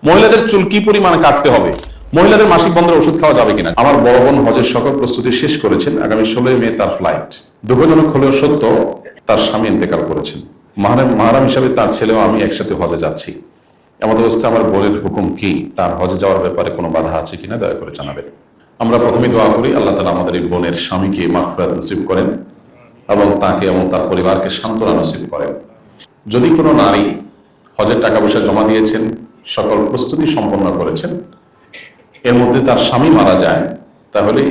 মহিলাদের চুল কি পরিমাণ কাটতে হবে, মহিলাদের মাসিক বন্ধের ওষুধ খাওয়া যাবে কিনা। আমার বড় বোন হজের সকল প্রস্তুতি শেষ করেছেন, আগামী 16 মে তার ফ্লাইট। দুঃখজনক হলেও সত্য, তার স্বামী ইন্তেকাল করেছেন। মাহরাম হিসাবে তার ছেলেও আমি একসাথে হজে যাচ্ছি। এমন অবস্থায় আমার বোনের হুকুম কি, তার হজে যাওয়ার ব্যাপারে কোনো বাধা আছে কিনা দয়া করে জানাবেন। আমরা প্রথমে দোয়া করি আল্লাহ তাআলা আমাদের এই বোনের স্বামীকে মাগফিরাত নসিব করেন এবং তাকে এবং তার পরিবারকে সান্ত্বনা নসিব করেন। যদি কোনো নারী হজের টাকা পয়সা জমা দিয়েছেন, সকল প্রস্তুতি সম্পন্ন করেছেন, এর মধ্যে তার স্বামী মারা যায়, তাহলে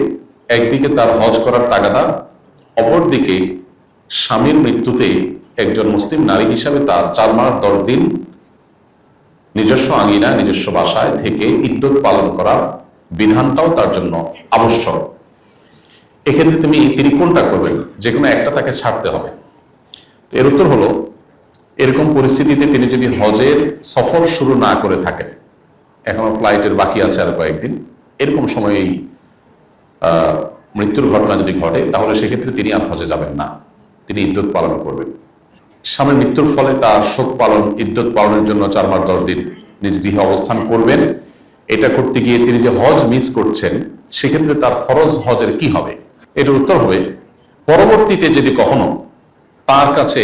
একদিকে তার হজ করার তাগাদা, অপরদিকে স্বামীর মৃত্যুতে একজন মুসলিম নারী হিসাবে তার 4 মাস 10 দিন নিজস্ব আঙিনা নিজস্ব বাসায় থেকে ইদ্যত পালন করার বিধানটাও তার জন্য আবশ্যক। এক্ষেত্রে তিনি কোনটা করবেন, যে কোনো একটা তাকে ছাড়তে হবে। তো এর উত্তর হলো, এরকম পরিস্থিতিতে তিনি যদি হজের সফর শুরু না করে থাকেন, এখনো ফ্লাইটের বাকি আছে আর কয়েকদিন, এরকম সময়ে মৃত্যুর ঘটনা যদি ঘটে, তাহলে সেক্ষেত্রে তিনি আর হজে যাবেন না, তিনি ইদ্যত পালন করবেন। স্বামীর মৃত্যুর ফলে তার শোক পালন, ইদ্যত পালনের জন্য 4 মাস 10 দিন নিজ গৃহে অবস্থান করবেন। এটা করতে গিয়ে তিনি যে হজ মিস করছেন, সেক্ষেত্রে তার ফরজ হজের কি হবে? এটার উত্তর হবে, পরবর্তীতে যদি কখনো তার কাছে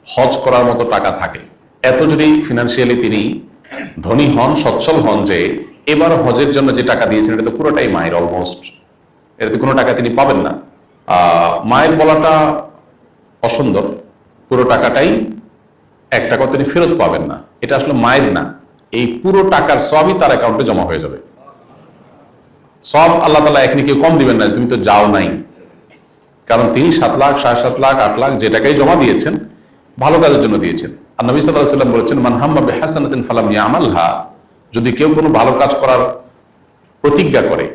হজ করার মতো টাকা থাকে, এত যদি ফিনান্সিয়ালি তিনি ধনী হন, সচ্ছল হন, যে এবার হজের জন্য যে টাকা দিয়েছেন এটা তো পুরোটাই মায়ের, অলমোস্ট এটাতে কোনো টাকা তিনি পাবেন না। মায়ের বলাটা অসুন্দর, পুরো টাকাটাই, 1 টাকাও তিনি ফেরত পাবেন না। এটা আসলে মায়ের না, এই পুরো টাকার সবই তার অ্যাকাউন্টে জমা হয়ে যাবে। সব আল্লাহ তাআলা এক কেউ কম দিবেন না, তুমি তো যাও নাই। কারণ তিনি 7 লাখ, 7.5 লাখ, 8 লাখ যে টাকাই জমা দিয়েছেন, ভালো কাজের জন্য দিয়েছেন। আর নবী সাল্লাল্লাহু আলাইহি ওয়াসাল্লাম বলেছেন, মান হাম্মা বিহাসানাতিন ফালাম ইয়ামালহা, যদি কেউ কোনো ভালো কাজ করার প্রতিজ্ঞা করে,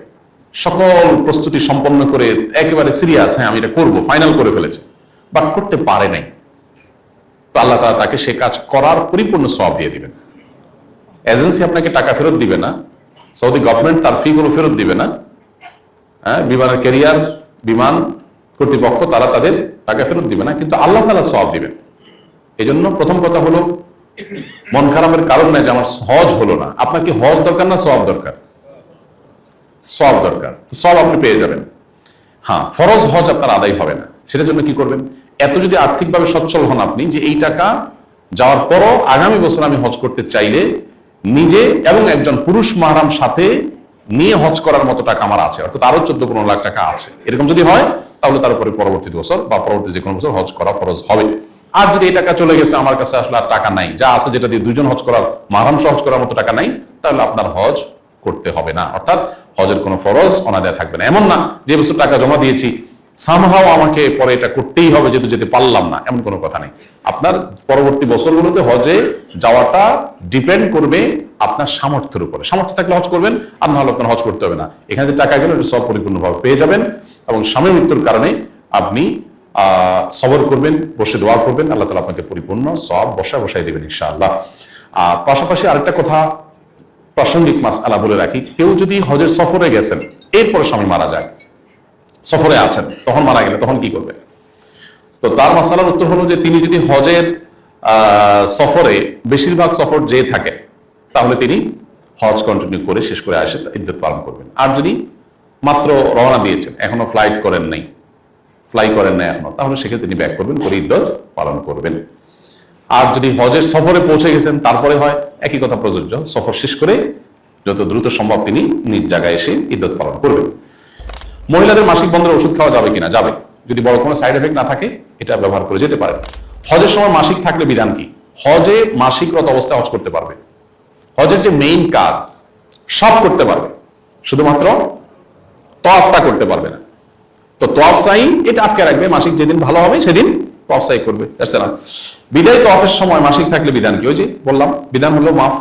সকল প্রস্তুতি সম্পন্ন করে একেবারে সিরিয়াস, হ্যাঁ আমি এটা করবো, ফাইনাল করে ফেলেছে, বাট করতে পারে নাই, তো আল্লাহ তাআলা তাকে সে কাজ করার পরিপূর্ণ সওয়াব দিয়ে দিবেন। এজেন্সি আপনাকে টাকা ফেরত দিবে না, সৌদি গভর্নমেন্ট তার ফি গুলো ফেরত দিবে না, বিমানের ক্যারিয়ার, বিমান কর্তৃপক্ষ তারা তাদের টাকা ফেরত দিবে না, কিন্তু আল্লাহ তাআলা সওয়াব দিবেন। এই জন্য প্রথম কথা হলো, মন খারাপের কারণ নাই যে আমার হজ হলো না। আপনার কি হজ দরকার না সওয়াব দরকার? সওয়াব দরকার, তো সওয়াব আপনি পেয়ে যাবেন। হ্যাঁ, ফরজ হজ আপনার আদায় হবে না। সেটার জন্য কি করবেন? এত যদি আর্থিকভাবে সচ্ছল হন আপনি, যে এই টাকা যাওয়ার পরও আগামী বছর আমি হজ করতে চাইলে নিজে এবং একজন পুরুষ মাহরাম সাথে নিয়ে হজ করার মতো টাকা আমার আছে, অর্থাৎ আরো 14-15 লাখ টাকা আছে, এরকম যদি হয়, তাহলে তার উপরে পরবর্তী বছর বা পরবর্তী যে কোনো বছর হজ করা ফরজ হবে। আর যদি এই টাকা চলে গেছে, আমার কাছে আসলে আর টাকা নাই, যা আছে যেটা দিয়ে 2 জন হজ করার, মাহরাম সহ হজ করার মতো টাকা নাই, তাহলে আপনার হজ করতে হবে না, অর্থাৎ হজের কোনো ফরজ অনাদায় থাকবে না। এমন না যে বছর টাকা জমা দিয়েছি সামহাও আমাকে পরে এটা করতেই হবে, যেহেতু যেতে পারলাম না, এমন কোনো কথা নেই। আপনার পরবর্তী বছরগুলোতে হজে যাওয়াটা ডিপেন্ড করবে আপনার সামর্থ্যের উপরে। সামর্থ্য থাকলে হজ করবেন, আর না হলে আপনার হজ করতে হবে না। এখানে যে টাকা গেল এটা সব পরিপূর্ণভাবে পেয়ে যাবেন, এবং স্বামীর মৃত্যুর কারণে আপনি সবর করবেন, বসে দোয়া করবেন, আল্লাহ তাআলা আপনাকে পরিপূর্ণ সব বসায় দিবেন ইনশাআল্লাহ। পাশাপাশি আরেকটা কথা, প্রাসঙ্গিক মাসআলা বলে রাখি, কেউ যদি হজের সফরে গেছেন, এরপরে স্বামী মারা যায়, সফরে আছেন, তখন মারা গেলে তখন কি করবেন? তো তার মাসআলার উত্তর হলো যে তিনি যদি হজের সফরে বেশিরভাগ সফর যেয়ে থাকে, তাহলে তিনি হজ কন্টিনিউ করে শেষ করে আসে ইদ্যত পালন করবেন। আর যদি মাত্র রওনা দিয়েছেন, এখনো ফ্লাই করেন নাই এখনো, তাহলে সেক্ষেত্রে তিনি ব্যাক করবেন, করে ইদ্যত পালন করবেন। আর যদি হজের সফরে পৌঁছে গেছেন, তারপরে হয় একই কথা প্রযোজ্য, সফর শেষ করে যত দ্রুত সম্ভব তিনি নিজ জায়গায় এসে ইদ্যত পালন করবেন। মহিলাদের মাসিক বন্ধের ওষুধ খাওয়া যাবে কিনা? যাবে, যদি বড় কোনো সাইড এফেক্ট না থাকে, এটা ব্যবহার করে যেতে পারে। হজের সময় মাসিক থাকলে বিধান কি? হজে মাসিকরত অবস্থায় হজ করতে পারবে, হজের যে মেইন কাজ সব করতে পারবে, শুধুমাত্র তওয়াফটা করতে পারবে না। তো তওয়াফ সাই এটা আটকে রাখবে, মাসিক যেদিন ভালো হবে সেদিন তওয়াফ সাই করবে। বিদায় তওয়াফের সময় মাসিক থাকলে বিধান কি? ওই যে বললাম, বিধান হলো মাফ।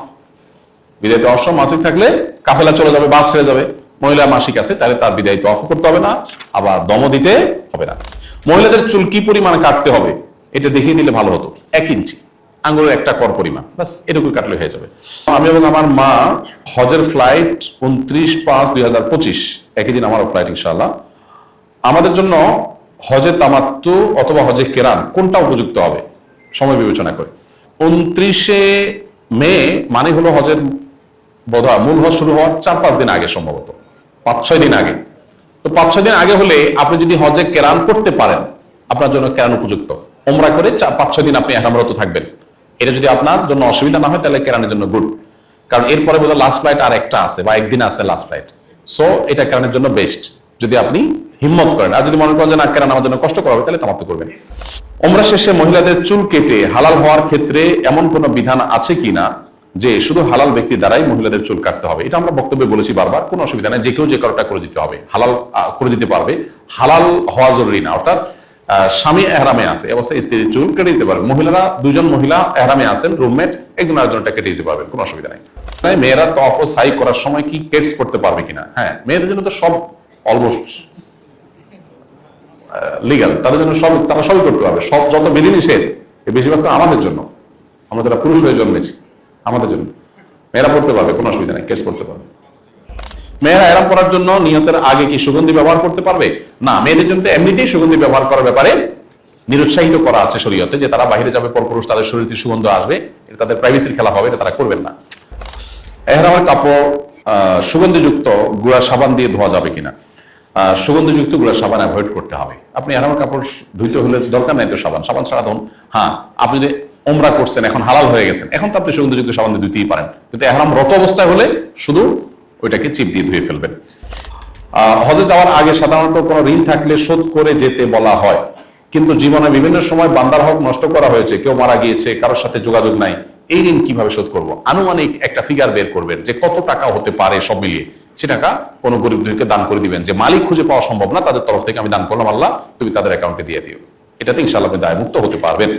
বিদায় তওয়াফ সময় মাসিক থাকলে কাফেলা চলে যাবে, বাস ছেড়ে যাবে। মহিলা মাসিক আছে, তাহলে তার বিদায় তওয়াফ করতে হবে না, আবার দমও দিতে হবে না। মহিলাদের চুল কি পরিমাণ কাটতে হবে, এটা দেখিয়ে দিলে ভালো হতো। 1 ইঞ্চি, আঙ্গুলের 1টা কর পরিমাণ, বাস এটুকু কাটলে হয়ে যাবে। আমি এবং আমার মা হজের ফ্লাইট 29/5/2025, একই দিন আমারও ফ্লাইট ইনশাআল্লাহ। আমাদের জন্য হজে তামাত্তু অথবা হজে কেরান কোনটা উপযুক্ত হবে সময় বিবেচনা করে? 29 মে মানে হলো হজের বোধহয় মূল হজ শুরু হওয়ার 4-5 দিন আগে, সম্ভবত 5-6 দিন আগে। তো 5-6 দিন আগে হলে আপনি যদি হজে কেরান করতে পারেন, আপনার জন্য কেরান উপযুক্ত। ওমরা করে 4-5-6 দিন আপনি ইহরামরত থাকবেন। এটা যদি আপনার জন্য অসুবিধা না হয় তাহলে কেরানের জন্য গুড, কারণ এরপরে বোধহয় লাস্ট ফ্লাইট আর একটা আছে বা একদিন আছে লাস্ট ফ্লাইট। সো এটা কেরানের জন্য বেস্ট যদি আপনি হিম্মত করেন। আর যদি মনে করেন যে না, কেরান আমার জন্য কষ্ট করা হবে, তাহলে তামাত্তু করবেন। ওমরা শেষে মহিলাদের চুল কেটে হালাল হওয়ার ক্ষেত্রে এমন কোন বিধান আছে কিনা যে শুধু হালাল ব্যক্তি দ্বারাই মহিলাদের চুল কাটতে হবে? এটা আমরা বক্তব্যে বলেছি বারবার, কোনো অসুবিধা নেই, যে কেউ যে কারোটা করে দিতে হবে, হালাল করে দিতে পারবে। হালাল হওয়া জরুরি না, অর্থাৎ স্বামী এহরামে আছে অবস্থায় স্ত্রীর চুল কেটে দিতে পারবে। মহিলারা, দুজন মহিলা এহরামে আছেন, রুমমেট, একজন আরেকজনটা কেটে দিতে পারবেন, কোনো অসুবিধা নেই। মেয়েরা তওয়াফ ও সাই করার সময় কি কেটস করতে পারবে কিনা? হ্যাঁ, মেয়েদের জন্য তো সব অলমোস্ট লিগাল, তাদের জন্য সব, তারা সবই করতে পারবে। সব যত বিধিনিষেধ বেশিরভাগ তো আমাদের জন্য, আমরা যারা পুরুষ হয়ে জন্মেছি, আমাদের জন্য। মেয়েরা পড়তে পারবে, কোনো অসুবিধা নেই, কেস করতে পারবে। মেয়েরা এহরাম করার জন্য নিয়তের আগে কি সুগন্ধি ব্যবহার করতে পারবে? না, মেয়েদের জন্য এমনিতেই সুগন্ধি ব্যবহার করার ব্যাপারে নিরুৎসাহিত করা আছে শরীয়তে, যে তারা বাইরে যাবে পরপুরুষ, তাদের শরীরে সুগন্ধ আসবে, এটা তাদের প্রাইভেসির খেলা হবে, এটা তারা করবেন না। এহরামের কাপড় সুগন্ধিযুক্ত গুঁড়া সাবান দিয়ে ধোয়া যাবে কিনা? সুগন্ধিযুক্ত গুঁড়া সাবান অ্যাভয়েড করতে হবে। আপনি এহরামের কাপড় ধুইতে হলে দরকার নাই তো সাবান ছাড়া ধুন। হ্যাঁ, আপনি যদি ওমরা করছেন, এখন হালাল হয়ে গেছেন, এখন তো আপনি সুগন্ধিযুক্ত সাবান দিয়ে ধুতেই পারেন, কিন্তু এহরাম রত অবস্থায় হলে শুধু ওইটাকে চিপ দিয়ে ধুয়ে ফেলবেন। হজে যাওয়ার আগে সাধারণত কোনো ঋণ থাকলে শোধ করে যেতে বলা হয়, কিন্তু জীবনে বিভিন্ন সময় বান্দার হক নষ্ট করা হয়েছে, কেউ মারা গিয়েছে, কারোর সাথে যোগাযোগ নাই, এই ঋণ কিভাবে শোধ করব? আনুমানিক একটা ফিগার বের করবেন যে কত টাকা হতে পারে সব মিলিয়ে, সে টাকা কোনো গরিব দুঃখীকে দান করে দিবেন, যে মালিক খুঁজে পাওয়া সম্ভব না, তাদের তরফ থেকে আমি দান করলাম, আল্লাহ তুমি তাদের অ্যাকাউন্টে দিয়ে দিও। এটাতে ইনশাআল্লাহ আপনি দায়মুক্ত হতে পারবেন।